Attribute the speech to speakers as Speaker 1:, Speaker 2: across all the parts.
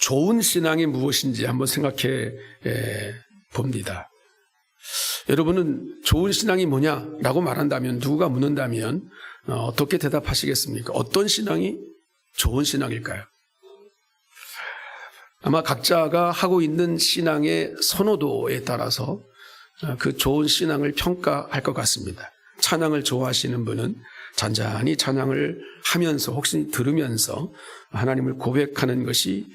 Speaker 1: 좋은 신앙이 무엇인지 한번 생각해 봅니다. 여러분은 좋은 신앙이 뭐냐라고 말한다면, 누가 묻는다면 어떻게 대답하시겠습니까? 어떤 신앙이 좋은 신앙일까요? 아마 각자가 하고 있는 신앙의 선호도에 따라서 그 좋은 신앙을 평가할 것 같습니다. 찬양을 좋아하시는 분은 잔잔히 찬양을 하면서, 혹시 들으면서 하나님을 고백하는 것이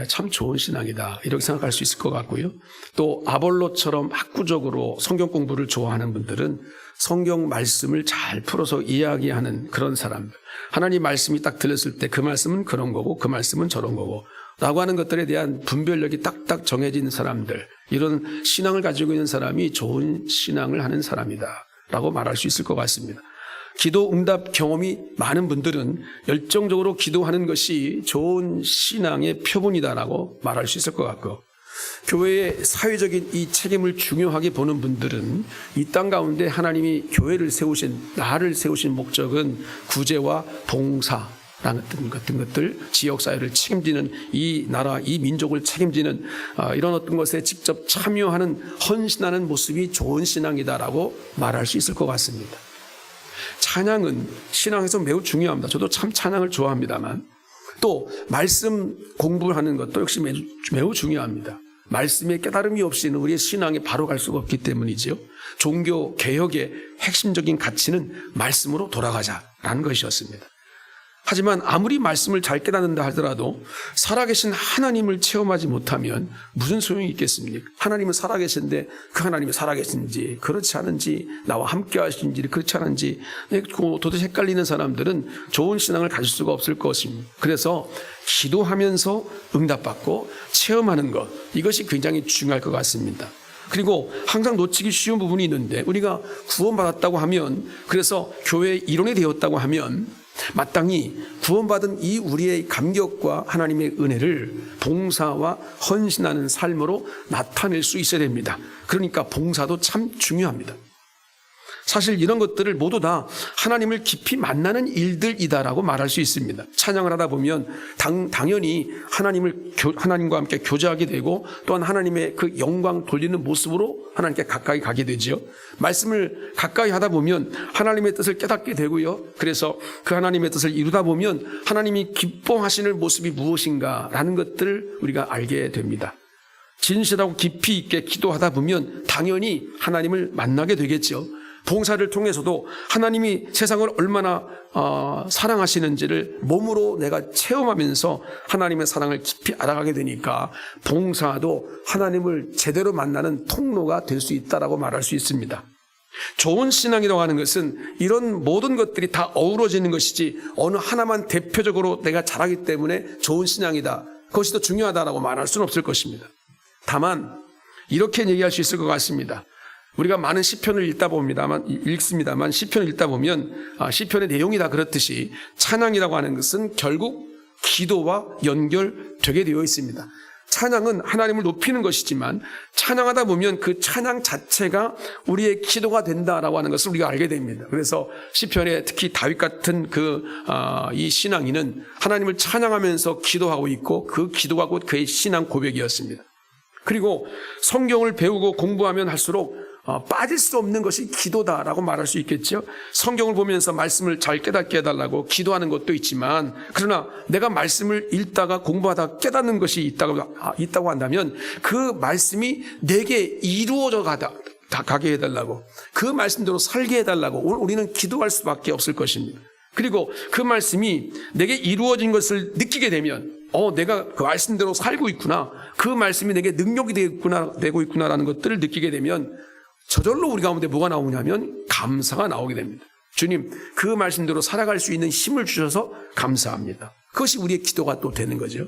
Speaker 1: 참 좋은 신앙이다, 이렇게 생각할 수 있을 것 같고요. 또 아볼로처럼 학구적으로 성경 공부를 좋아하는 분들은 성경 말씀을 잘 풀어서 이야기하는 그런 사람들, 하나님 말씀이 딱 들렸을 때 그 말씀은 그런 거고 그 말씀은 저런 거고 라고 하는 것들에 대한 분별력이 딱딱 정해진 사람들, 이런 신앙을 가지고 있는 사람이 좋은 신앙을 하는 사람이다 라고 말할 수 있을 것 같습니다. 기도 응답 경험이 많은 분들은 열정적으로 기도하는 것이 좋은 신앙의 표본이다라고 말할 수 있을 것 같고, 교회의 사회적인 이 책임을 중요하게 보는 분들은 이 땅 가운데 하나님이 교회를 세우신, 나를 세우신 목적은 구제와 봉사 라는 같은 것들, 지역사회를 책임지는, 이 나라, 이 민족을 책임지는 이런 어떤 것에 직접 참여하는, 헌신하는 모습이 좋은 신앙이다라고 말할 수 있을 것 같습니다. 찬양은 신앙에서 매우 중요합니다. 저도 참 찬양을 좋아합니다만, 또 말씀 공부하는 것도 역시 매우 중요합니다. 말씀의 깨달음이 없이는 우리의 신앙에 바로 갈 수가 없기 때문이죠. 종교 개혁의 핵심적인 가치는 말씀으로 돌아가자라는 것이었습니다. 하지만 아무리 말씀을 잘 깨닫는다 하더라도 살아계신 하나님을 체험하지 못하면 무슨 소용이 있겠습니까? 하나님은 살아계신데 그 하나님이 살아계신지 그렇지 않은지, 나와 함께 하신지 그렇지 않은지 도대체 헷갈리는 사람들은 좋은 신앙을 가질 수가 없을 것입니다. 그래서 기도하면서 응답받고 체험하는 것, 이것이 굉장히 중요할 것 같습니다. 그리고 항상 놓치기 쉬운 부분이 있는데, 우리가 구원받았다고 하면, 그래서 교회의 일원이 되었다고 하면 마땅히 구원받은 이 우리의 감격과 하나님의 은혜를 봉사와 헌신하는 삶으로 나타낼 수 있어야 됩니다. 그러니까 봉사도 참 중요합니다. 사실 이런 것들을 모두 다 하나님을 깊이 만나는 일들이다라고 말할 수 있습니다. 찬양을 하다 보면 당연히 하나님과 함께 교제하게 되고, 또한 하나님의 그 영광 돌리는 모습으로 하나님께 가까이 가게 되죠. 말씀을 가까이 하다 보면 하나님의 뜻을 깨닫게 되고요. 그래서 그 하나님의 뜻을 이루다 보면 하나님이 기뻐하시는 모습이 무엇인가라는 것들을 우리가 알게 됩니다. 진실하고 깊이 있게 기도하다 보면 당연히 하나님을 만나게 되겠죠. 봉사를 통해서도 하나님이 세상을 얼마나 사랑하시는지를 몸으로 내가 체험하면서 하나님의 사랑을 깊이 알아가게 되니까 봉사도 하나님을 제대로 만나는 통로가 될 수 있다라고 말할 수 있습니다. 좋은 신앙이라고 하는 것은 이런 모든 것들이 다 어우러지는 것이지, 어느 하나만 대표적으로 내가 잘하기 때문에 좋은 신앙이다, 그것이 더 중요하다라고 말할 수는 없을 것입니다. 다만 이렇게 얘기할 수 있을 것 같습니다. 우리가 많은 시편을 읽습니다만 시편을 읽다 보면 시편의 내용이 다 그렇듯이 찬양이라고 하는 것은 결국 기도와 연결되게 되어 있습니다. 찬양은 하나님을 높이는 것이지만 찬양하다 보면 그 찬양 자체가 우리의 기도가 된다라고 하는 것을 우리가 알게 됩니다. 그래서 시편에 특히 다윗 같은 이 신앙인은 하나님을 찬양하면서 기도하고 있고, 그 기도가 곧 그의 신앙 고백이었습니다. 그리고 성경을 배우고 공부하면 할수록 빠질 수 없는 것이 기도다라고 말할 수 있겠죠. 성경을 보면서 말씀을 잘 깨닫게 해달라고 기도하는 것도 있지만, 그러나 내가 말씀을 읽다가 공부하다가 깨닫는 것이 있다고 한다면 그 말씀이 내게 이루어져 가게 해달라고, 그 말씀대로 살게 해달라고 우리는 기도할 수밖에 없을 것입니다. 그리고 그 말씀이 내게 이루어진 것을 느끼게 되면 내가 그 말씀대로 살고 있구나, 그 말씀이 내게 능력이 되고 있구나라는 것들을 느끼게 되면 저절로 우리 가운데 뭐가 나오냐면 감사가 나오게 됩니다. 주님, 그 말씀대로 살아갈 수 있는 힘을 주셔서 감사합니다. 그것이 우리의 기도가 또 되는 거죠.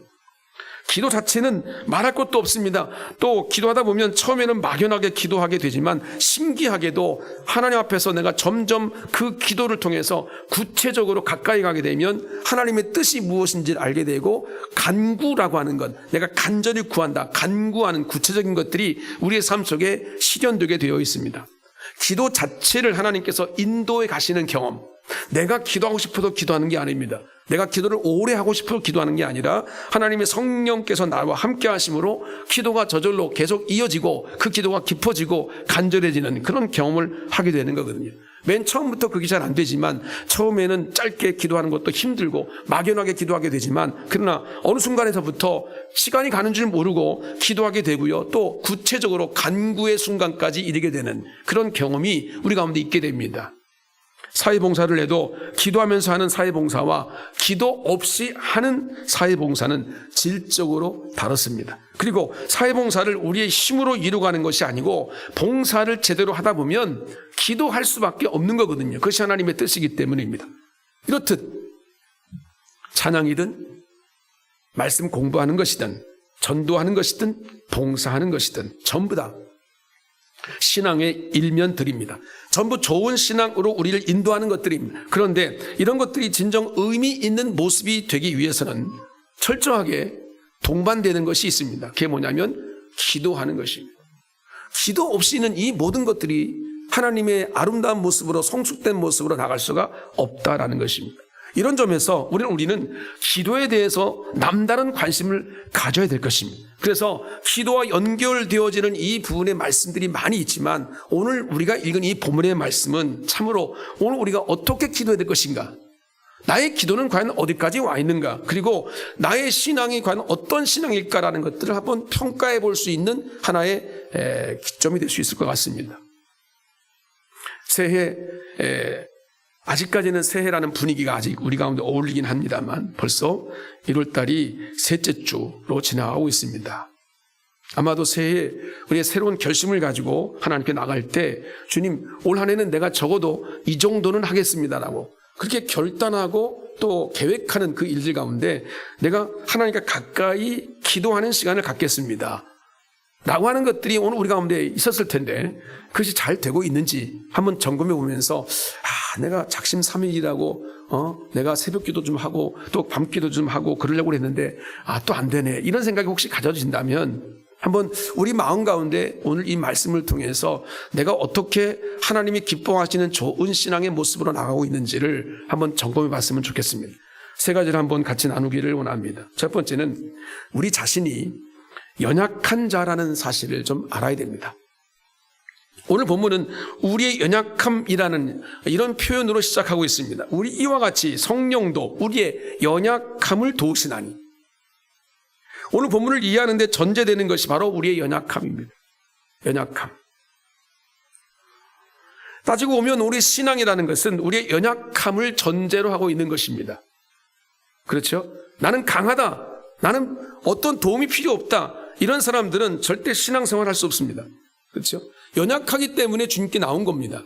Speaker 1: 기도 자체는 말할 것도 없습니다. 또 기도하다 보면 처음에는 막연하게 기도하게 되지만 신기하게도 하나님 앞에서 내가 점점 그 기도를 통해서 구체적으로 가까이 가게 되면 하나님의 뜻이 무엇인지를 알게 되고, 간구라고 하는 것, 내가 간절히 구한다, 간구하는 구체적인 것들이 우리의 삶 속에 실현되게 되어 있습니다. 기도 자체를 하나님께서 인도해 가시는 경험, 내가 기도하고 싶어도 기도하는 게 아닙니다. 내가 기도를 오래 하고 싶어도 기도하는 게 아니라 하나님의 성령께서 나와 함께 하심으로 기도가 저절로 계속 이어지고 그 기도가 깊어지고 간절해지는 그런 경험을 하게 되는 거거든요. 맨 처음부터 그게 잘 안 되지만 처음에는 짧게 기도하는 것도 힘들고 막연하게 기도하게 되지만 그러나 어느 순간에서부터 시간이 가는 줄 모르고 기도하게 되고요. 또 구체적으로 간구의 순간까지 이르게 되는 그런 경험이 우리 가운데 있게 됩니다. 사회봉사를 해도 기도하면서 하는 사회봉사와 기도 없이 하는 사회봉사는 질적으로 다릅니다. 그리고 사회봉사를 우리의 힘으로 이루어가는 것이 아니고 봉사를 제대로 하다 보면 기도할 수밖에 없는 거거든요. 그것이 하나님의 뜻이기 때문입니다. 이렇듯 찬양이든 말씀 공부하는 것이든 전도하는 것이든 봉사하는 것이든 전부 다 신앙의 일면들입니다. 전부 좋은 신앙으로 우리를 인도하는 것들입니다. 그런데 이런 것들이 진정 의미 있는 모습이 되기 위해서는 철저하게 동반되는 것이 있습니다. 그게 뭐냐면 기도하는 것입니다. 기도 없이는 이 모든 것들이 하나님의 아름다운 모습으로 성숙된 모습으로 나갈 수가 없다라는 것입니다. 이런 점에서 우리는 기도에 대해서 남다른 관심을 가져야 될 것입니다. 그래서 기도와 연결되어지는 이 부분의 말씀들이 많이 있지만 오늘 우리가 읽은 이 본문의 말씀은 참으로 오늘 우리가 어떻게 기도해야 될 것인가? 나의 기도는 과연 어디까지 와 있는가? 그리고 나의 신앙이 과연 어떤 신앙일까라는 것들을 한번 평가해 볼 수 있는 하나의 기점이 될 수 있을 것 같습니다. 새해 아직까지는 새해라는 분위기가 아직 우리 가운데 어울리긴 합니다만 벌써 1월달이 셋째 주로 지나가고 있습니다. 아마도 새해에 우리의 새로운 결심을 가지고 하나님께 나갈 때 주님 올 한 해는 내가 적어도 이 정도는 하겠습니다라고 그렇게 결단하고 또 계획하는 그 일들 가운데 내가 하나님과 가까이 기도하는 시간을 갖겠습니다 라고 하는 것들이 오늘 우리 가운데 있었을 텐데 그것이 잘 되고 있는지 한번 점검해 보면서 내가 작심삼일이라고 내가 새벽기도 좀 하고 또 밤기도 좀 하고 그러려고 했는데 또 안 되네 이런 생각이 혹시 가져진다면 한번 우리 마음 가운데 오늘 이 말씀을 통해서 내가 어떻게 하나님이 기뻐하시는 좋은 신앙의 모습으로 나가고 있는지를 한번 점검해 봤으면 좋겠습니다. 세 가지를 한번 같이 나누기를 원합니다. 첫 번째는 우리 자신이 연약한 자라는 사실을 좀 알아야 됩니다. 오늘 본문은 우리의 연약함이라는 이런 표현으로 시작하고 있습니다. 우리 이와 같이 성령도 우리의 연약함을 도우시나니. 오늘 본문을 이해하는 데 전제되는 것이 바로 우리의 연약함입니다. 연약함. 따지고 보면 우리 신앙이라는 것은 우리의 연약함을 전제로 하고 있는 것입니다. 그렇죠? 나는 강하다. 나는 어떤 도움이 필요 없다. 이런 사람들은 절대 신앙생활 할 수 없습니다. 그렇죠? 연약하기 때문에 주님께 나온 겁니다.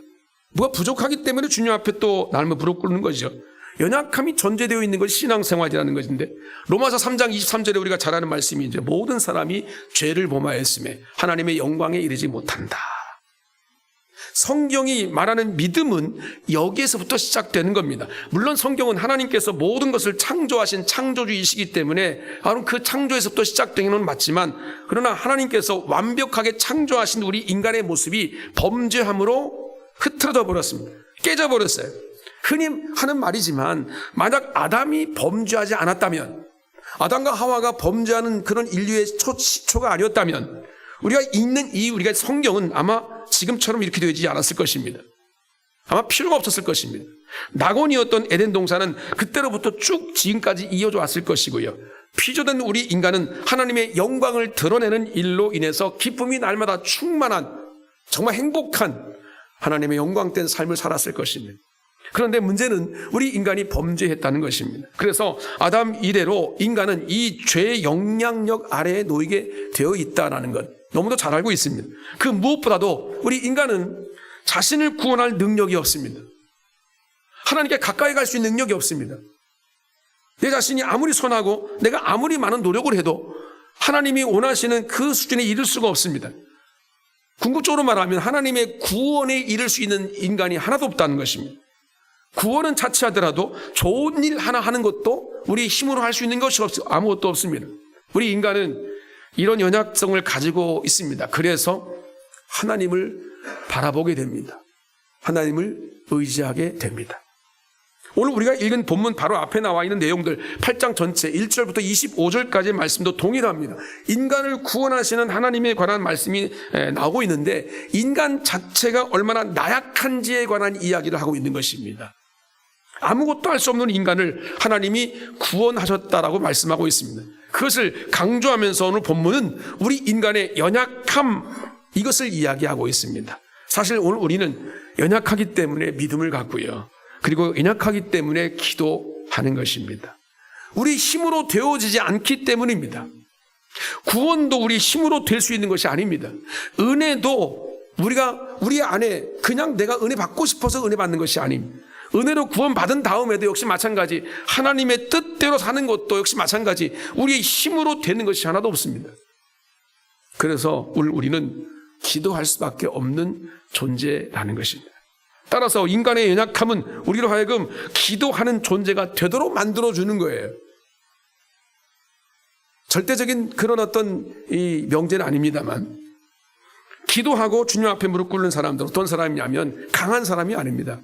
Speaker 1: 뭐가 부족하기 때문에 주님 앞에 또 나를 무릎 꿇는 것이죠. 연약함이 전제되어 있는 것이 신앙생활이라는 것인데 로마서 3장 23절에 우리가 잘 아는 말씀이 이제 모든 사람이 죄를 범하였음에 하나님의 영광에 이르지 못한다. 성경이 말하는 믿음은 여기에서부터 시작되는 겁니다. 물론 성경은 하나님께서 모든 것을 창조하신 창조주이시기 때문에 바로 그 창조에서부터 시작되는 건 맞지만 그러나 하나님께서 완벽하게 창조하신 우리 인간의 모습이 범죄함으로 흐트러져 버렸습니다. 깨져버렸어요. 흔히 하는 말이지만 만약 아담이 범죄하지 않았다면 아담과 하와가 범죄하는 그런 인류의 시초가 아니었다면 우리가 읽는 우리가 성경은 아마 지금처럼 이렇게 되지 않았을 것입니다. 아마 필요가 없었을 것입니다. 낙원이었던 에덴 동산은 그때로부터 쭉 지금까지 이어져 왔을 것이고요. 피조된 우리 인간은 하나님의 영광을 드러내는 일로 인해서 기쁨이 날마다 충만한 정말 행복한 하나님의 영광된 삶을 살았을 것입니다. 그런데 문제는 우리 인간이 범죄했다는 것입니다. 그래서 아담 이래로 인간은 이 죄의 영향력 아래에 놓이게 되어 있다는 것 너무도 잘 알고 있습니다. 그 무엇보다도 우리 인간은 자신을 구원할 능력이 없습니다. 하나님께 가까이 갈 수 있는 능력이 없습니다. 내 자신이 아무리 선하고 내가 아무리 많은 노력을 해도 하나님이 원하시는 그 수준에 이를 수가 없습니다. 궁극적으로 말하면 하나님의 구원에 이를 수 있는 인간이 하나도 없다는 것입니다. 구원은 자취하더라도 좋은 일 하나 하는 것도 우리 힘으로 할 수 있는 것이 아무것도 없습니다. 우리 인간은 이런 연약성을 가지고 있습니다. 그래서 하나님을 바라보게 됩니다. 하나님을 의지하게 됩니다. 오늘 우리가 읽은 본문 바로 앞에 나와 있는 내용들 8장 전체 1절부터 25절까지의 말씀도 동일합니다. 인간을 구원하시는 하나님에 관한 말씀이 나오고 있는데 인간 자체가 얼마나 나약한지에 관한 이야기를 하고 있는 것입니다. 아무것도 할 수 없는 인간을 하나님이 구원하셨다라고 말씀하고 있습니다. 그것을 강조하면서 오늘 본문은 우리 인간의 연약함, 이것을 이야기하고 있습니다. 사실 오늘 우리는 연약하기 때문에 믿음을 갖고요. 그리고 연약하기 때문에 기도하는 것입니다. 우리 힘으로 되어지지 않기 때문입니다. 구원도 우리 힘으로 될 수 있는 것이 아닙니다. 은혜도 우리가 우리 안에 그냥 내가 은혜 받고 싶어서 은혜 받는 것이 아닙니다. 은혜로 구원받은 다음에도 역시 마찬가지, 하나님의 뜻대로 사는 것도 역시 마찬가지, 우리의 힘으로 되는 것이 하나도 없습니다. 그래서 오늘 우리는 기도할 수밖에 없는 존재라는 것입니다. 따라서 인간의 연약함은 우리로 하여금 기도하는 존재가 되도록 만들어주는 거예요. 절대적인 그런 어떤 이 명제는 아닙니다만, 기도하고 주님 앞에 무릎 꿇는 사람들 어떤 사람이냐면 강한 사람이 아닙니다.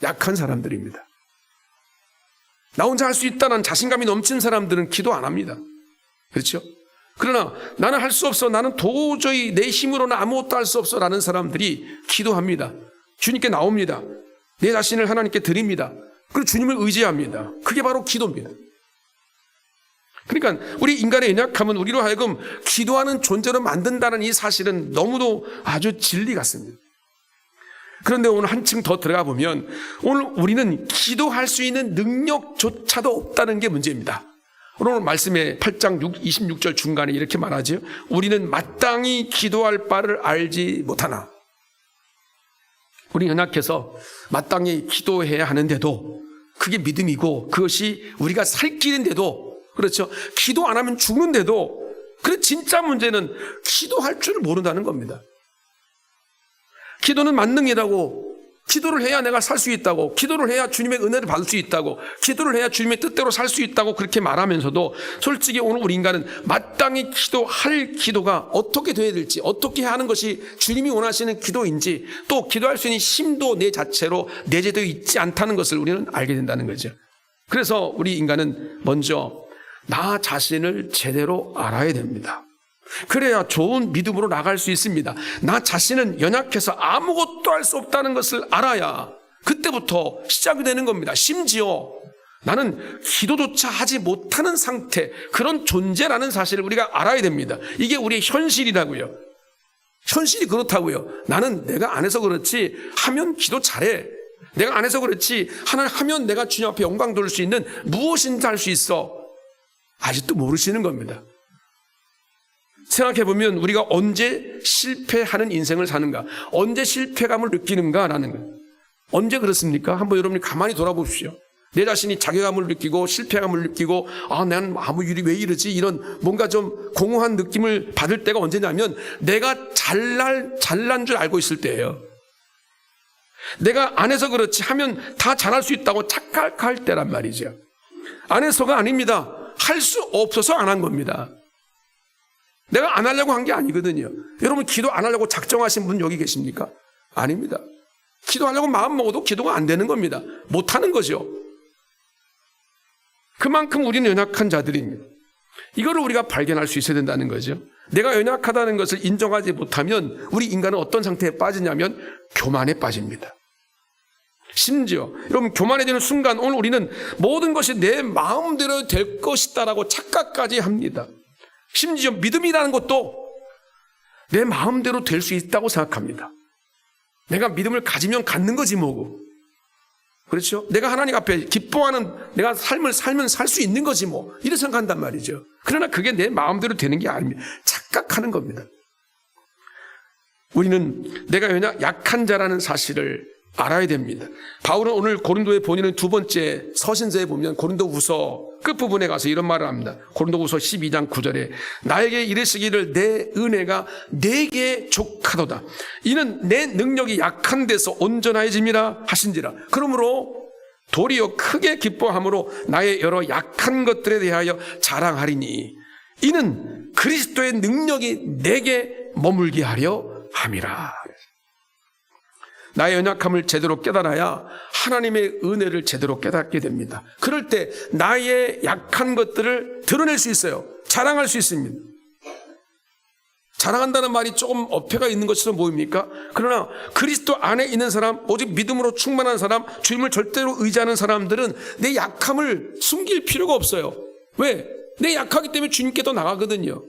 Speaker 1: 약한 사람들입니다. 나 혼자 할 수 있다는 자신감이 넘친 사람들은 기도 안 합니다. 그렇죠? 그러나 나는 할 수 없어, 나는 도저히 내 힘으로는 아무것도 할 수 없어 라는 사람들이 기도합니다. 주님께 나옵니다. 내 자신을 하나님께 드립니다. 그리고 주님을 의지합니다. 그게 바로 기도입니다. 그러니까 우리 인간의 연약함은 우리로 하여금 기도하는 존재로 만든다는 이 사실은 너무도 아주 진리 같습니다. 그런데 오늘 한층 더 들어가 보면 오늘 우리는 기도할 수 있는 능력조차도 없다는 게 문제입니다. 오늘 말씀의 8장 26절 중간에 이렇게 말하죠. 우리는 마땅히 기도할 바를 알지 못하나. 우리 연약해서 마땅히 기도해야 하는데도 그게 믿음이고 그것이 우리가 살 길인데도, 그렇죠, 기도 안 하면 죽는데도, 그래 진짜 문제는 기도할 줄 모른다는 겁니다. 기도는 만능이라고, 기도를 해야 내가 살 수 있다고, 기도를 해야 주님의 은혜를 받을 수 있다고, 기도를 해야 주님의 뜻대로 살 수 있다고 그렇게 말하면서도 솔직히 오늘 우리 인간은 마땅히 기도할 기도가 어떻게 되어야 될지, 어떻게 하는 것이 주님이 원하시는 기도인지, 또 기도할 수 있는 힘도 내 자체로 내재되어 있지 않다는 것을 우리는 알게 된다는 거죠. 그래서 우리 인간은 먼저 나 자신을 제대로 알아야 됩니다. 그래야 좋은 믿음으로 나갈 수 있습니다. 나 자신은 연약해서 아무것도 할 수 없다는 것을 알아야 그때부터 시작이 되는 겁니다. 심지어 나는 기도조차 하지 못하는 상태, 그런 존재라는 사실을 우리가 알아야 됩니다. 이게 우리의 현실이라고요. 현실이 그렇다고요. 나는 내가 안 해서 그렇지 하면 기도 잘해. 내가 안 해서 그렇지 하나 하면 내가 주님 앞에 영광 돌릴 수 있는 무엇인지 할 수 있어. 아직도 모르시는 겁니다. 생각해보면 우리가 언제 실패하는 인생을 사는가, 언제 실패감을 느끼는가라는 거예요. 언제 그렇습니까? 한번 여러분이 가만히 돌아보십시오. 내 자신이 자괴감을 느끼고 실패감을 느끼고 나는 아무 일이 왜 이러지, 이런 뭔가 좀 공허한 느낌을 받을 때가 언제냐면 내가 잘난 줄 알고 있을 때예요. 내가 안 해서 그렇지 하면 다 잘할 수 있다고 착각할 때란 말이죠. 안 해서가 아닙니다. 할 수 없어서 안 한 겁니다. 내가 안 하려고 한 게 아니거든요. 여러분 기도 안 하려고 작정하신 분 여기 계십니까? 아닙니다. 기도하려고 마음 먹어도 기도가 안 되는 겁니다. 못 하는 거죠. 그만큼 우리는 연약한 자들입니다. 이거를 우리가 발견할 수 있어야 된다는 거죠. 내가 연약하다는 것을 인정하지 못하면 우리 인간은 어떤 상태에 빠지냐면 교만에 빠집니다. 심지어 여러분 교만해지는 순간 오늘 우리는 모든 것이 내 마음대로 될 것이다라고 착각까지 합니다. 심지어 믿음이라는 것도 내 마음대로 될 수 있다고 생각합니다. 내가 믿음을 가지면 갖는 거지 뭐고. 그렇죠? 내가 하나님 앞에 기뻐하는 내가 삶을 살면 살 수 있는 거지 뭐. 이렇게 생각한단 말이죠. 그러나 그게 내 마음대로 되는 게 아닙니다. 착각하는 겁니다. 우리는 내가 약한 자라는 사실을 알아야 됩니다. 바울은 오늘 고린도에 보내는 두 번째 서신서에 보면 고린도후서 끝부분에 가서 이런 말을 합니다. 고린도후서 12장 9절에 나에게 이르시기를 내 은혜가 내게 족하도다. 이는 내 능력이 약한 데서 온전해짐이라 하신지라. 그러므로 도리어 크게 기뻐함으로 나의 여러 약한 것들에 대하여 자랑하리니 이는 그리스도의 능력이 내게 머물게 하려 함이라. 나의 연약함을 제대로 깨달아야 하나님의 은혜를 제대로 깨닫게 됩니다. 그럴 때 나의 약한 것들을 드러낼 수 있어요. 자랑할 수 있습니다. 자랑한다는 말이 조금 어폐가 있는 것처럼 보입니까? 그러나 그리스도 안에 있는 사람, 오직 믿음으로 충만한 사람, 주님을 절대로 의지하는 사람들은 내 약함을 숨길 필요가 없어요. 왜? 내 약하기 때문에 주님께 더 나가거든요.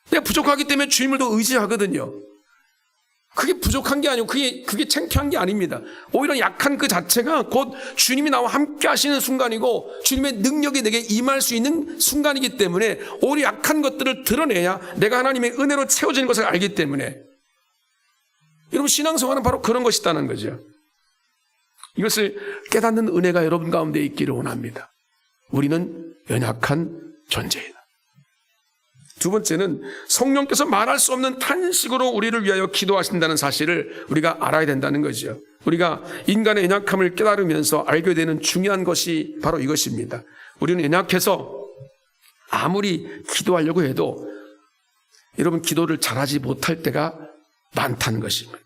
Speaker 1: 내가 부족하기 때문에 주님을 더 의지하거든요. 그게 부족한 게 아니고 그게 창피한 게 아닙니다. 오히려 약한 그 자체가 곧 주님이 나와 함께 하시는 순간이고 주님의 능력이 내게 임할 수 있는 순간이기 때문에 오히려 약한 것들을 드러내야 내가 하나님의 은혜로 채워지는 것을 알기 때문에, 여러분 신앙생활은 바로 그런 것이다는 거죠. 이것을 깨닫는 은혜가 여러분 가운데 있기를 원합니다. 우리는 연약한 존재이다. 두 번째는 성령께서 말할 수 없는 탄식으로 우리를 위하여 기도하신다는 사실을 우리가 알아야 된다는 거죠. 우리가 인간의 연약함을 깨달으면서 알게 되는 중요한 것이 바로 이것입니다. 우리는 연약해서 아무리 기도하려고 해도 여러분 기도를 잘하지 못할 때가 많다는 것입니다.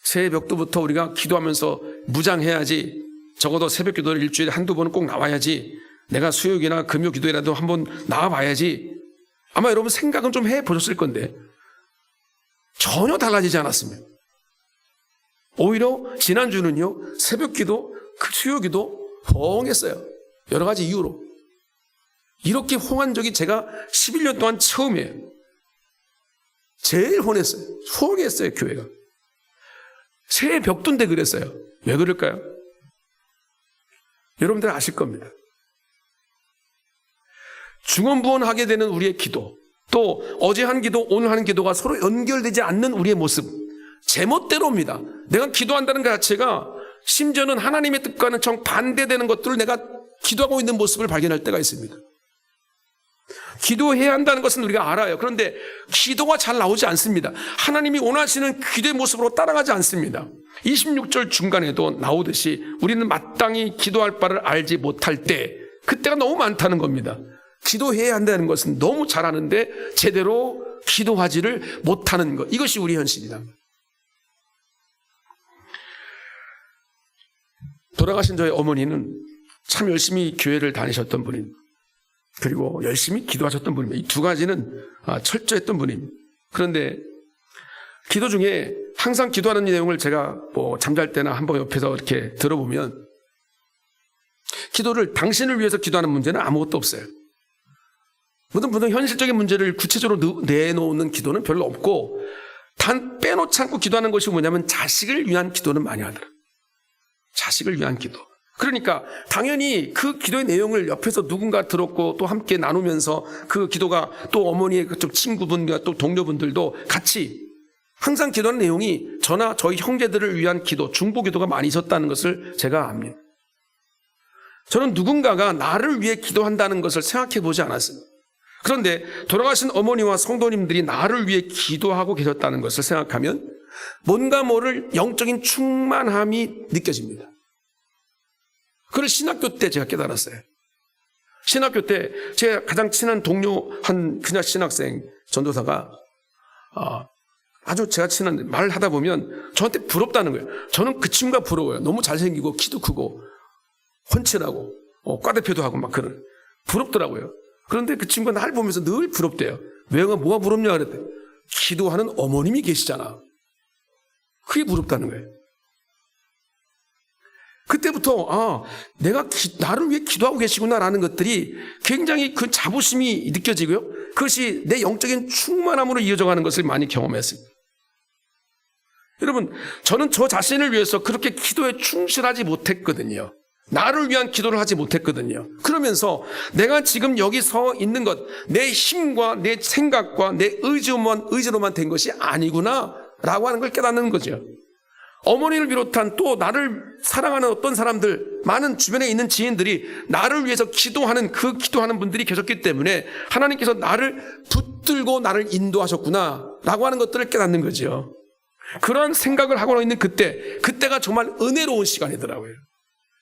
Speaker 1: 새벽부터 우리가 기도하면서 무장해야지, 적어도 새벽 기도를 일주일에 한두 번은 꼭 나와야지, 내가 수요일이나 금요 기도라도 한번 나와봐야지, 아마 여러분 생각은 좀 해보셨을 건데 전혀 달라지지 않았습니다. 오히려 지난주는요, 새벽 기도, 수요 기도 펑했어요. 여러 가지 이유로. 이렇게 홍한 적이 제가 11년 동안 처음이에요. 제일 혼했어요. 소홀했어요, 교회가. 새벽도인데 그랬어요. 왜 그럴까요? 여러분들 아실 겁니다. 중언부언하게 되는 우리의 기도, 또 어제 한 기도, 오늘 하는 기도가 서로 연결되지 않는 우리의 모습, 제멋대로입니다. 내가 기도한다는 것 자체가 심지어는 하나님의 뜻과는 정반대되는 것들을 내가 기도하고 있는 모습을 발견할 때가 있습니다. 기도해야 한다는 것은 우리가 알아요. 그런데 기도가 잘 나오지 않습니다. 하나님이 원하시는 기도의 모습으로 따라가지 않습니다. 26절 중간에도 나오듯이 우리는 마땅히 기도할 바를 알지 못할 때, 그때가 너무 많다는 겁니다. 기도해야 한다는 것은 너무 잘하는데 제대로 기도하지를 못하는 것, 이것이 우리 현실이다. 돌아가신 저희 어머니는 참 열심히 교회를 다니셨던 분입니다. 그리고 열심히 기도하셨던 분입니다. 이 두 가지는 철저했던 분입니다. 그런데 기도 중에 항상 기도하는 내용을 제가 잠잘 때나 한번 옆에서 이렇게 들어보면, 기도를 당신을 위해서 기도하는 문제는 아무것도 없어요. 무슨 현실적인 문제를 구체적으로 내놓는 기도는 별로 없고, 단 빼놓지 않고 기도하는 것이 뭐냐면 자식을 위한 기도는 많이 하더라고요. 자식을 위한 기도. 그러니까 당연히 그 기도의 내용을 옆에서 누군가 들었고 또 함께 나누면서 그 기도가 또 어머니의 그쪽 친구분과 또 동료분들도 같이 항상 기도하는 내용이 저나 저희 형제들을 위한 기도, 중보 기도가 많이 있었다는 것을 제가 압니다. 저는 누군가가 나를 위해 기도한다는 것을 생각해 보지 않았습니다. 그런데 돌아가신 어머니와 성도님들이 나를 위해 기도하고 계셨다는 것을 생각하면 뭔가 모를 영적인 충만함이 느껴집니다. 그걸 신학교 때 제가 깨달았어요. 신학교 때 제 가장 친한 동료 한 그냥 신학생 전도사가 아주 제가 친한 말하다 보면 저한테 부럽다는 거예요. 저는 그 친구가 부러워요. 너무 잘생기고 키도 크고 훤칠하고 과대표도 하고 막 그런 부럽더라고요. 그런데 그 친구가 날 보면서 늘 부럽대요. 왜가 뭐가 부럽냐 그랬대. 기도하는 어머님이 계시잖아. 그게 부럽다는 거예요. 그때부터 내가 나를 위해 기도하고 계시구나라는 것들이 굉장히 그 자부심이 느껴지고요. 그것이 내 영적인 충만함으로 이어져가는 것을 많이 경험했습니다. 여러분, 저는 저 자신을 위해서 그렇게 기도에 충실하지 못했거든요. 나를 위한 기도를 하지 못했거든요. 그러면서 내가 지금 여기 서 있는 것, 내 힘과 내 생각과 내 의지로만 된 것이 아니구나 라고 하는 걸 깨닫는 거죠. 어머니를 비롯한 또 나를 사랑하는 어떤 사람들, 많은 주변에 있는 지인들이 나를 위해서 기도하는 그 기도하는 분들이 계셨기 때문에 하나님께서 나를 붙들고 나를 인도하셨구나 라고 하는 것들을 깨닫는 거죠. 그런 생각을 하고 있는 그때가 정말 은혜로운 시간이더라고요.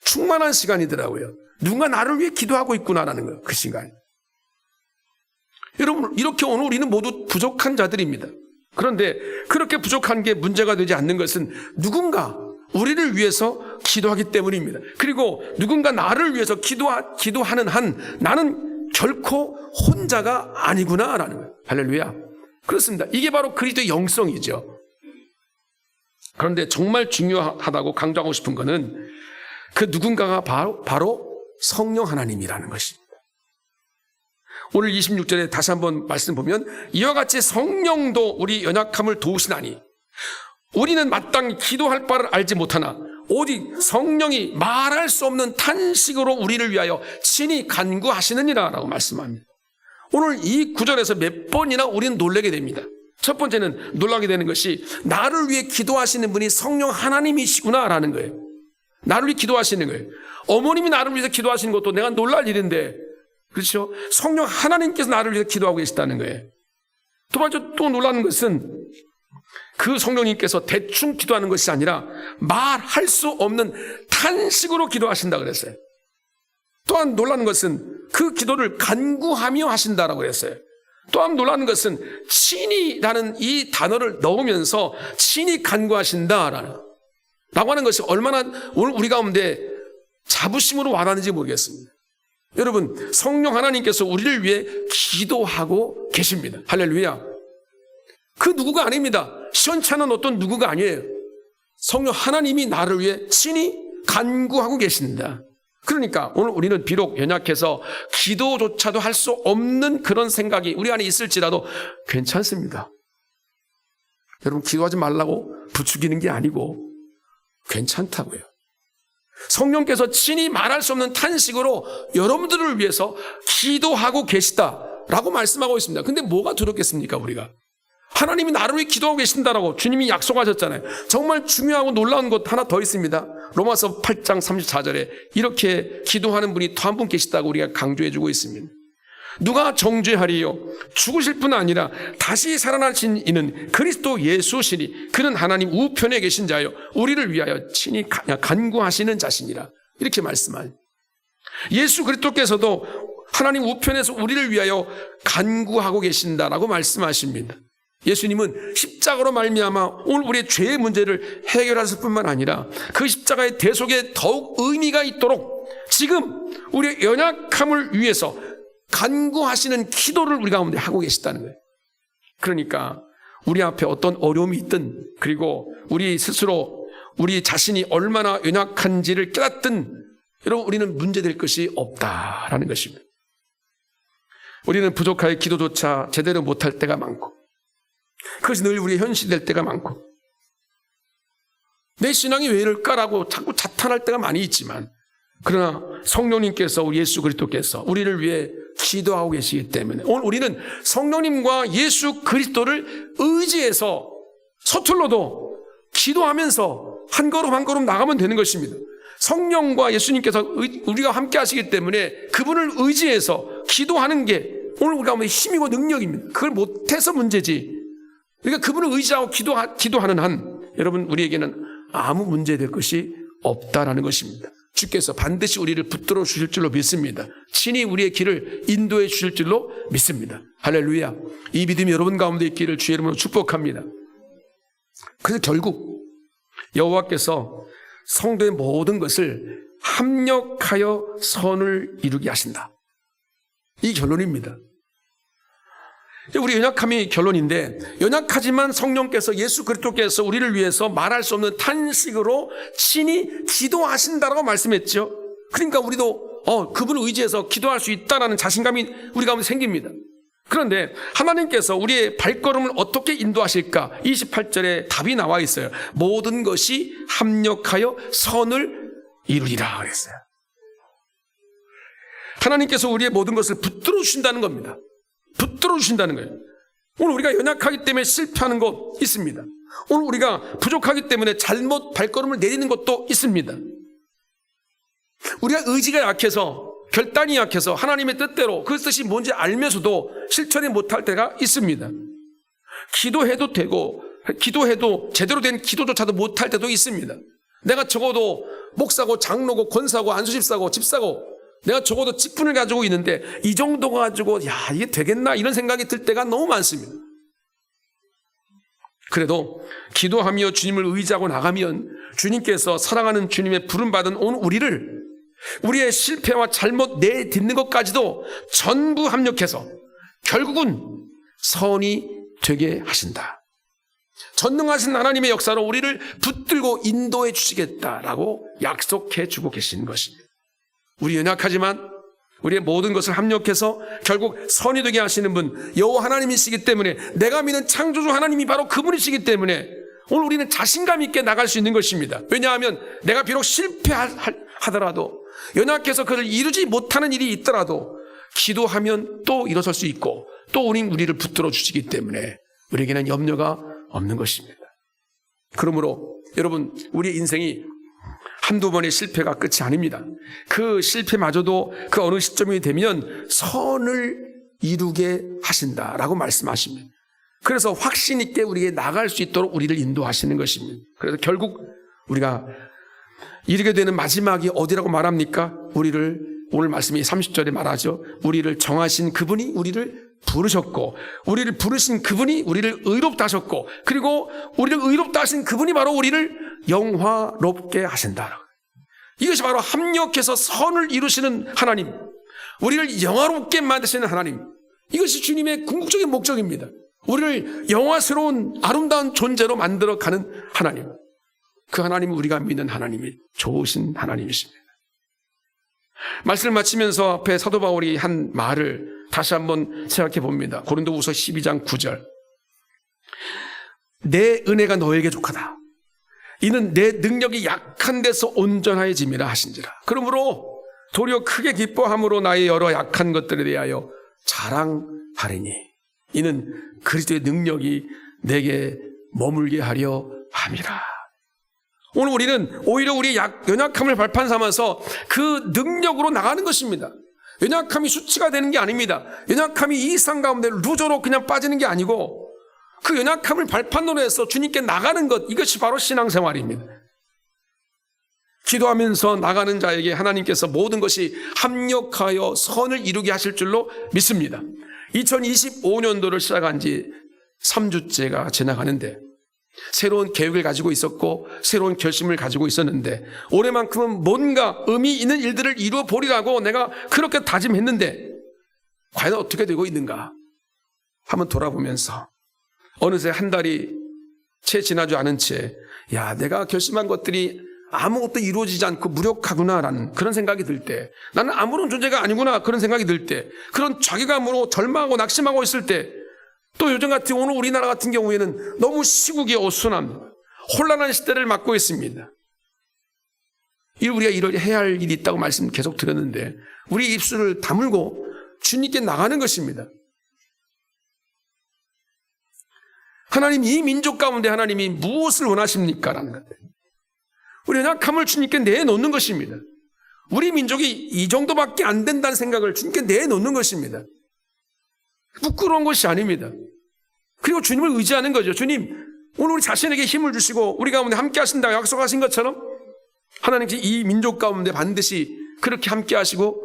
Speaker 1: 충만한 시간이더라고요. 누군가 나를 위해 기도하고 있구나라는 거예요. 그 시간. 여러분, 이렇게 오늘 우리는 모두 부족한 자들입니다. 그런데 그렇게 부족한 게 문제가 되지 않는 것은 누군가 우리를 위해서 기도하기 때문입니다. 그리고 누군가 나를 위해서 기도하는 한 나는 결코 혼자가 아니구나라는 거예요. 할렐루야. 그렇습니다. 이게 바로 그리스도의 영성이죠. 그런데 정말 중요하다고 강조하고 싶은 것은 그 누군가가 바로 성령 하나님이라는 것입니다. 오늘 26절에 다시 한번 말씀 보면 이와 같이 성령도 우리 연약함을 도우시나니 우리는 마땅히 기도할 바를 알지 못하나 오직 성령이 말할 수 없는 탄식으로 우리를 위하여 친히 간구하시느니라 라고 말씀합니다. 오늘 이 구절에서 몇 번이나 우리는 놀라게 됩니다. 첫 번째는 놀라게 되는 것이 나를 위해 기도하시는 분이 성령 하나님이시구나라는 거예요. 나를 위해 기도하시는 거예요. 어머님이 나를 위해서 기도하시는 것도 내가 놀랄 일인데, 그렇죠? 성령 하나님께서 나를 위해서 기도하고 계시다는 거예요. 두 번째 또 놀라는 것은 그 성령님께서 대충 기도하는 것이 아니라 말할 수 없는 탄식으로 기도하신다 그랬어요. 또한 놀라는 것은 그 기도를 간구하며 하신다라고 그랬어요. 또한 놀라는 것은 친히라는 이 단어를 넣으면서 친히 간구하신다라고 하는 것이 얼마나 오늘 우리 가운데 자부심으로 와닿는지 모르겠습니다. 여러분, 성령 하나님께서 우리를 위해 기도하고 계십니다. 할렐루야. 그 누구가 아닙니다. 시원찮은 어떤 누구가 아니에요. 성령 하나님이 나를 위해 친히 간구하고 계신다. 그러니까 오늘 우리는 비록 연약해서 기도조차도 할 수 없는 그런 생각이 우리 안에 있을지라도 괜찮습니다. 여러분, 기도하지 말라고 부추기는 게 아니고 괜찮다고요. 성령께서 친히 말할 수 없는 탄식으로 여러분들을 위해서 기도하고 계시다라고 말씀하고 있습니다. 근데 뭐가 두렵겠습니까, 우리가? 하나님이 나를 위해 기도하고 계신다라고 주님이 약속하셨잖아요. 정말 중요하고 놀라운 것 하나 더 있습니다. 로마서 8장 34절에 이렇게 기도하는 분이 또 한 분 계시다고 우리가 강조해주고 있습니다. 누가 정죄하리요? 죽으실 뿐 아니라 다시 살아나신 이는 그리스도 예수시니 그는 하나님 우편에 계신 자요 우리를 위하여 친히 간구하시는 자시니라. 이렇게 말씀하요. 예수 그리스도께서도 하나님 우편에서 우리를 위하여 간구하고 계신다라고 말씀하십니다. 예수님은 십자가로 말미암아 오늘 우리의 죄의 문제를 해결하실 뿐만 아니라 그 십자가의 대속에 더욱 의미가 있도록 지금 우리의 연약함을 위해서 간구하시는 기도를 우리 가운데 하고 계시다는 거예요. 그러니까 우리 앞에 어떤 어려움이 있든 그리고 우리 스스로 우리 자신이 얼마나 연약한지를 깨닫든 여러분, 우리는 문제될 것이 없다라는 것입니다. 우리는 부족하여 기도조차 제대로 못할 때가 많고 그것이 늘 우리의 현실이 될 때가 많고 내 신앙이 왜 이럴까라고 자꾸 자탄할 때가 많이 있지만 그러나 성령님께서 예수 그리스도께서 우리를 위해 기도하고 계시기 때문에 오늘 우리는 성령님과 예수 그리스도를 의지해서 서툴러도 기도하면서 한 걸음 한 걸음 나가면 되는 것입니다. 성령과 예수님께서 우리가 함께 하시기 때문에 그분을 의지해서 기도하는 게 오늘 우리가 힘이고 능력입니다. 그걸 못해서 문제지. 그러니까 그분을 의지하고 기도하는 한 여러분 우리에게는 아무 문제 될 것이 없다라는 것입니다. 주께서 반드시 우리를 붙들어 주실 줄로 믿습니다. 친히 우리의 길을 인도해 주실 줄로 믿습니다. 할렐루야. 이 믿음이 여러분 가운데 있기를 주의 이름으로 축복합니다. 그래서 결국 여호와께서 성도의 모든 것을 합력하여 선을 이루게 하신다. 이 결론입니다. 우리 연약함이 결론인데 연약하지만 성령께서 예수 그리스도께서 우리를 위해서 말할 수 없는 탄식으로 친히 기도하신다라고 말씀했죠. 그러니까 우리도 그분을 의지해서 기도할 수 있다라는 자신감이 우리 가운데 생깁니다. 그런데 하나님께서 우리의 발걸음을 어떻게 인도하실까? 28절에 답이 나와 있어요. 모든 것이 합력하여 선을 이루리라 그랬어요. 하나님께서 우리의 모든 것을 붙들어 주신다는 겁니다. 붙들어 주신다는 거예요. 오늘 우리가 연약하기 때문에 실패하는 것 있습니다. 오늘 우리가 부족하기 때문에 잘못 발걸음을 내딛는 것도 있습니다. 우리가 의지가 약해서 결단이 약해서 하나님의 뜻대로 그 뜻이 뭔지 알면서도 실천이 못할 때가 있습니다. 기도해도 되고 기도해도 제대로 된 기도조차도 못할 때도 있습니다. 내가 적어도 목사고 장로고 권사고 안수집사고 집사고 내가 적어도 직분을 가지고 있는데 이 정도 가지고 이게 되겠나 이런 생각이 들 때가 너무 많습니다. 그래도 기도하며 주님을 의지하고 나가면 주님께서 사랑하는 주님의 부름받은 온 우리의 실패와 잘못 내딛는 것까지도 전부 합력해서 결국은 선이 되게 하신다. 전능하신 하나님의 역사로 우리를 붙들고 인도해 주시겠다라고 약속해 주고 계신 것입니다. 우리 연약하지만 우리의 모든 것을 합력해서 결국 선이 되게 하시는 분 여호와 하나님이시기 때문에, 내가 믿는 창조주 하나님이 바로 그분이시기 때문에 오늘 우리는 자신감 있게 나갈 수 있는 것입니다. 왜냐하면 내가 비록 실패하더라도, 연약해서 그를 이루지 못하는 일이 있더라도 기도하면 또 일어설 수 있고 또 우리를 붙들어 주시기 때문에 우리에게는 염려가 없는 것입니다. 그러므로 여러분, 우리의 인생이 한두 번의 실패가 끝이 아닙니다. 그 실패마저도 그 어느 시점이 되면 선을 이루게 하신다라고 말씀하십니다. 그래서 확신 있게 우리에게 나갈 수 있도록 우리를 인도하시는 것입니다. 그래서 결국 우리가 이르게 되는 마지막이 어디라고 말합니까? 오늘 말씀이 30절에 말하죠. 우리를 정하신 그분이 우리를 부르셨고, 우리를 부르신 그분이 우리를 의롭다 하셨고, 그리고 우리를 의롭다 하신 그분이 바로 우리를 영화롭게 하신다. 이것이 바로 합력해서 선을 이루시는 하나님, 우리를 영화롭게 만드시는 하나님, 이것이 주님의 궁극적인 목적입니다. 우리를 영화스러운 아름다운 존재로 만들어가는 하나님, 그 하나님은 우리가 믿는 하나님이 좋으신 하나님이십니다. 말씀을 마치면서 앞에 사도 바울이 한 말을 다시 한번 생각해 봅니다. 고린도후서 12장 9절. 내 은혜가 너에게 족하다. 이는 내 능력이 약한 데서 온전해짐이라 하신지라. 그러므로 도리어 크게 기뻐함으로 나의 여러 약한 것들에 대하여 자랑하리니 이는 그리스도의 능력이 내게 머물게 하려 함이라. 오늘 우리는 오히려 우리의 연약함을 발판 삼아서 그 능력으로 나가는 것입니다. 연약함이 수치가 되는 게 아닙니다. 연약함이 이 상 가운데 루저로 그냥 빠지는 게 아니고 그 연약함을 발판으로 해서 주님께 나가는 것, 이것이 바로 신앙생활입니다. 기도하면서 나가는 자에게 하나님께서 모든 것이 합력하여 선을 이루게 하실 줄로 믿습니다. 2025년도를 시작한 지 3주째가 지나가는데 새로운 계획을 가지고 있었고 새로운 결심을 가지고 있었는데 올해만큼은 뭔가 의미 있는 일들을 이루어 보리라고 내가 그렇게 다짐했는데 과연 어떻게 되고 있는가 한번 돌아보면서 어느새 한 달이 채 지나지 않은 채 내가 결심한 것들이 아무것도 이루어지지 않고 무력하구나라는 그런 생각이 들 때, 나는 아무런 존재가 아니구나 그런 생각이 들 때, 그런 자괴감으로 절망하고 낙심하고 있을 때, 또 요즘 같은 오늘 우리나라 같은 경우에는 너무 시국이 어수선합니다. 혼란한 시대를 맞고 있습니다. 우리가 해야 할 일이 있다고 말씀 계속 드렸는데 우리 입술을 다물고 주님께 나가는 것입니다. 하나님, 이 민족 가운데 하나님이 무엇을 원하십니까? 라는 것. 우리 연약함을 주님께 내놓는 것입니다. 우리 민족이 이 정도밖에 안 된다는 생각을 주님께 내놓는 것입니다. 부끄러운 것이 아닙니다. 그리고 주님을 의지하는 거죠. 주님, 오늘 우리 자신에게 힘을 주시고 우리 가운데 함께 하신다고 약속하신 것처럼 하나님께서 이 민족 가운데 반드시 그렇게 함께 하시고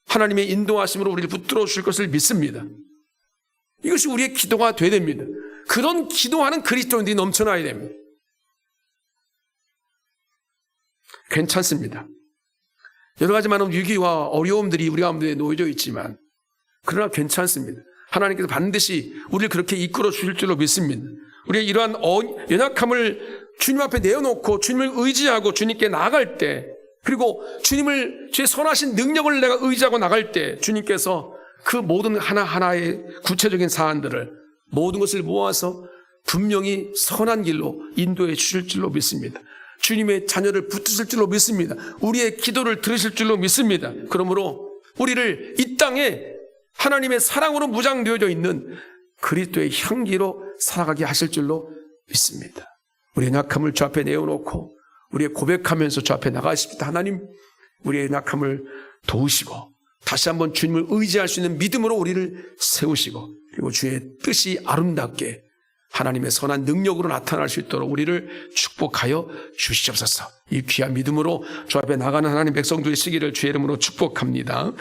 Speaker 1: 하나님의 인도하심으로 우리를 붙들어 주실 것을 믿습니다. 이것이 우리의 기도가 되어야 됩니다. 그런 기도하는 그리스도인들이 넘쳐나야 됩니다. 괜찮습니다. 여러 가지 많은 위기와 어려움들이 우리 가운데 놓여져 있지만 그러나 괜찮습니다. 하나님께서 반드시 우리를 그렇게 이끌어 주실 줄로 믿습니다. 우리의 이러한 연약함을 주님 앞에 내어놓고 주님을 의지하고 주님께 나아갈 때, 그리고 주의 선하신 능력을 내가 의지하고 나갈 때 주님께서 그 모든 하나하나의 구체적인 사안들을 모든 것을 모아서 분명히 선한 길로 인도해 주실 줄로 믿습니다. 주님의 자녀를 붙드실 줄로 믿습니다. 우리의 기도를 들으실 줄로 믿습니다. 그러므로 우리를 이 땅에 하나님의 사랑으로 무장되어져 있는 그리스도의 향기로 살아가게 하실 줄로 믿습니다. 우리의 연약함을 주 앞에 내어놓고 우리의 고백하면서 주 앞에 나가십니다. 하나님, 우리의 연약함을 도우시고 다시 한번 주님을 의지할 수 있는 믿음으로 우리를 세우시고, 그리고 주의 뜻이 아름답게 하나님의 선한 능력으로 나타날 수 있도록 우리를 축복하여 주시옵소서. 이 귀한 믿음으로 주 앞에 나가는 하나님 백성들의 시기를 주의 이름으로 축복합니다.